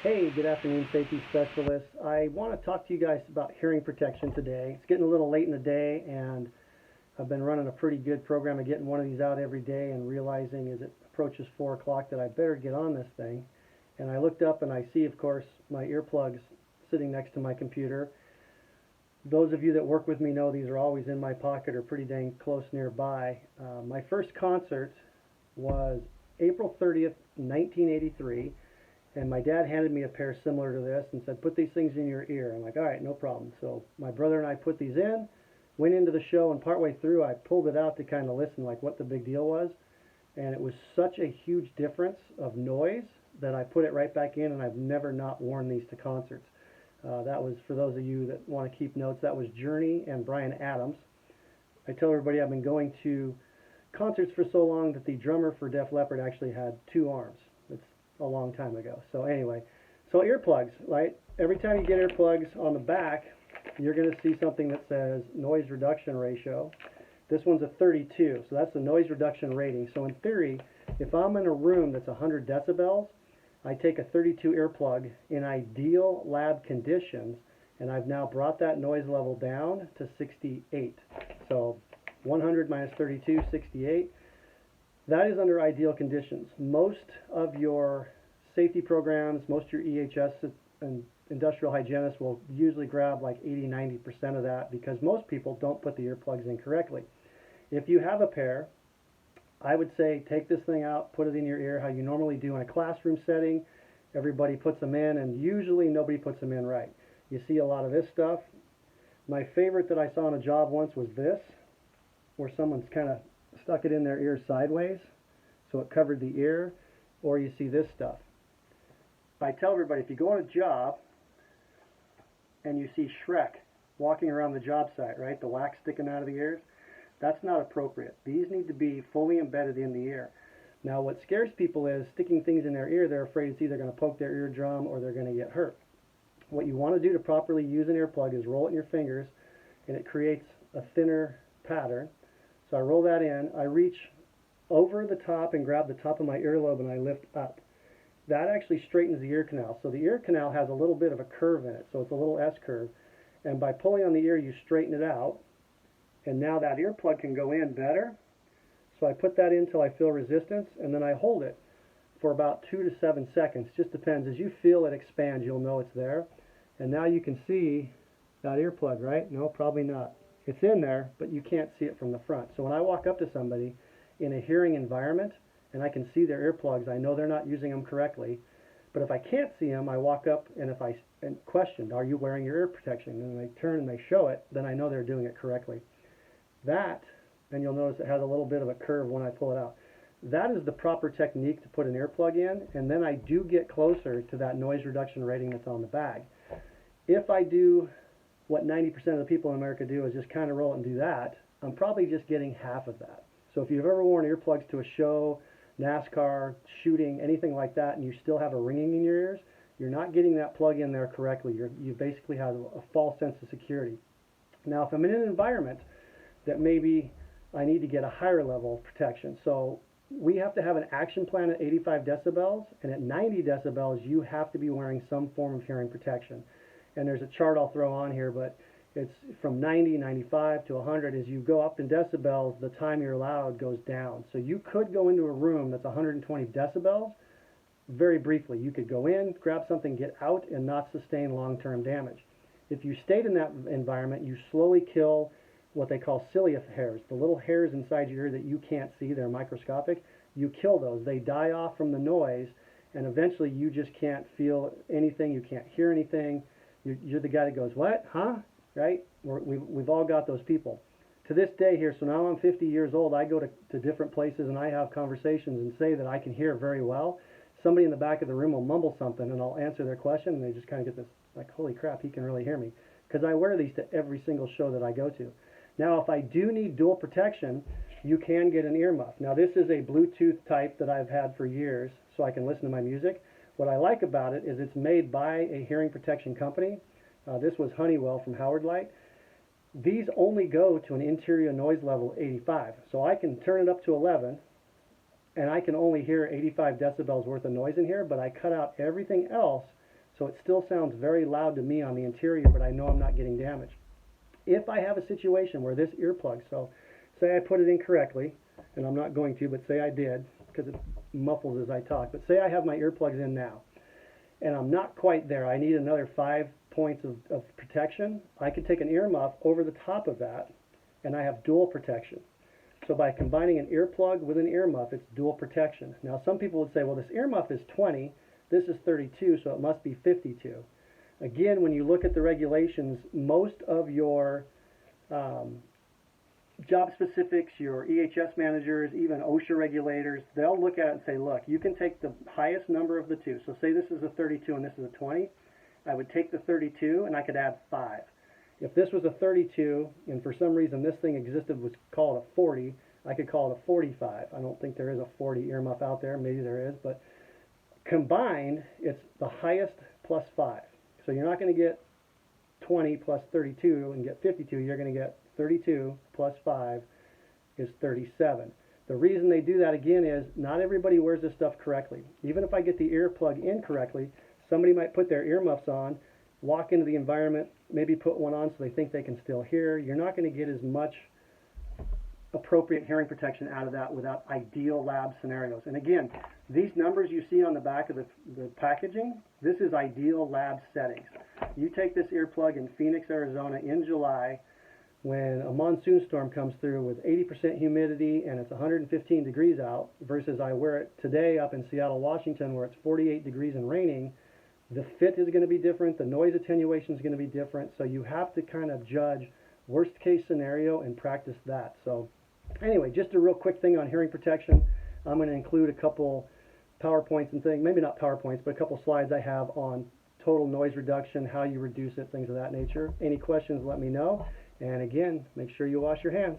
Hey, good afternoon, safety specialists. I want to talk to you guys about hearing protection today. It's getting a little late in the day, and I've been running a pretty good program of getting one of these out every day and realizing as it approaches 4 o'clock that I better get on this thing. And I looked up and I see, of course, my earplugs sitting next to my computer. Those of you that work with me know these are always in my pocket or pretty dang close nearby. My first concert was April 30th, 1983. And my dad handed me a pair similar to this and said, put these things in your ear. I'm like, all right, no problem. So my brother and I put these in, went into the show, and partway through I pulled it out to kind of listen like what the big deal was. And it was such a huge difference of noise that I put it right back in, and I've never not worn these to concerts. That was, for those of you that want to keep notes, that was Journey and Bryan Adams. I tell everybody I've been going to concerts for so long that the drummer for Def Leppard actually had two arms. It's a long time ago. So anyway, so earplugs, right? Every time you get earplugs on the back, you're going to see something that says noise reduction ratio. This one's a 32, so that's the noise reduction rating. So in theory, if I'm in a room that's 100 decibels, I take a 32 earplug in ideal lab conditions, and I've now brought that noise level down to 68. So 100 minus 32, 68. That is under ideal conditions. Most of your safety programs, most of your EHS and industrial hygienists will usually grab like 80-90% of that because most people don't put the earplugs in correctly. If you have a pair, I would say take this thing out, put it in your ear how you normally do in a classroom setting. Everybody puts them in, and usually nobody puts them in right. You see a lot of this stuff. My favorite that I saw on a job once was this, where someone's kind of stuck it in their ear sideways so it covered the ear, or you see this stuff. I tell everybody, if you go on a job and you see Shrek walking around the job site, right, the wax sticking out of the ears, that's not appropriate. These need to be fully embedded in the ear. Now what scares people is sticking things in their ear. They're afraid it's either going to poke their eardrum or they're going to get hurt. What you want to do to properly use an earplug is roll it in your fingers, and it creates a thinner pattern. So I roll that in, I reach over the top and grab the top of my earlobe and I lift up. That actually straightens the ear canal. So the ear canal has a little bit of a curve in it, so it's a little S curve. And by pulling on the ear, you straighten it out, and now that earplug can go in better. So I put that in until I feel resistance, and then I hold it for about 2 to 7 seconds. Just depends. As you feel it expand, you'll know it's there. And now you can see that earplug, right? No, probably not. It's in there, but you can't see it from the front. So when I walk up to somebody in a hearing environment and I can see their earplugs, I know they're not using them correctly. But if I can't see them, I walk up and if I question, are you wearing your ear protection? And they turn and they show it, then I know they're doing it correctly. That, and you'll notice it has a little bit of a curve when I pull it out. That is the proper technique to put an earplug in, and then I do get closer to that noise reduction rating that's on the bag. If I do what 90% of the people in America do is just kind of roll it and do that, I'm probably just getting half of that. So if you've ever worn earplugs to a show, NASCAR, shooting, anything like that, and you still have a ringing in your ears, you're not getting that plug in there correctly. You basically have a false sense of security. Now, if I'm in an environment that maybe I need to get a higher level of protection, so we have to have an action plan at 85 decibels, and at 90 decibels, you have to be wearing some form of hearing protection. And there's a chart I'll throw on here, but it's from 90, 95 to 100. As you go up in decibels, the time you're allowed goes down. So you could go into a room that's 120 decibels very briefly. You could go in, grab something, get out, and not sustain long-term damage. If you stayed in that environment, you slowly kill what they call cilia hairs, the little hairs inside your ear that you can't see, they're microscopic. You kill those. They die off from the noise, and eventually you just can't feel anything, you can't hear anything. You're the guy that goes, what? Huh? Right? We've all got those people. To this day here, so now I'm 50 years old, I go to different places and I have conversations and say that I can hear very well. Somebody in the back of the room will mumble something and I'll answer their question and they just kind of get this, like, holy crap, he can really hear me. Because I wear these to every single show that I go to. Now, if I do need dual protection, you can get an earmuff. Now, this is a Bluetooth type that I've had for years so I can listen to my music. What I like about it is it's made by a hearing protection company. This was Honeywell from Howard Light. These only go to an interior noise level of 85. So I can turn it up to 11 and I can only hear 85 decibels worth of noise in here, but I cut out everything else So it still sounds very loud to me on the interior, but I know I'm not getting damage. If I have a situation where this earplug, so say I put it in correctly, and I'm not going to, but say I did, because it muffles as I talk, but say I have my earplugs in now, and I'm not quite there, I need another 5 points of protection, I could take an earmuff over the top of that, and I have dual protection. So by combining an earplug with an earmuff, it's dual protection. Now some people would say, well, this earmuff is 20, this is 32, so it must be 52. Again, when you look at the regulations, most of your job specifics, your EHS managers, even OSHA regulators, they'll look at it and say, look, you can take the highest number of the two. So say this is a 32 and this is a 20. I would take the 32 and I could add 5. If this was a 32 and for some reason this thing existed, was called a 40, I could call it a 45. I don't think there is a 40 earmuff out there. Maybe there is, but combined, it's the highest plus 5. So you're not going to get 20 plus 32 and get 52. You're going to get 32 plus 5 is 37. The reason they do that again is not everybody wears this stuff correctly. Even if I get the earplug in correctly, somebody might put their earmuffs on, walk into the environment, maybe put one on so they think they can still hear. You're not going to get as much appropriate hearing protection out of that without ideal lab scenarios. And again, these numbers you see on the back of the packaging, this is ideal lab settings. You take this earplug in Phoenix, Arizona in July when a monsoon storm comes through with 80% humidity and it's 115 degrees out versus I wear it today up in Seattle, Washington where it's 48 degrees and raining. The fit is going to be different, the noise attenuation is going to be different, so you have to kind of judge worst case scenario and practice that. So anyway, just a real quick thing on hearing protection. I'm going to include a couple PowerPoints and things, maybe not PowerPoints, but a couple slides I have on total noise reduction, how you reduce it, things of that nature. Any questions, let me know. And again, make sure you wash your hands.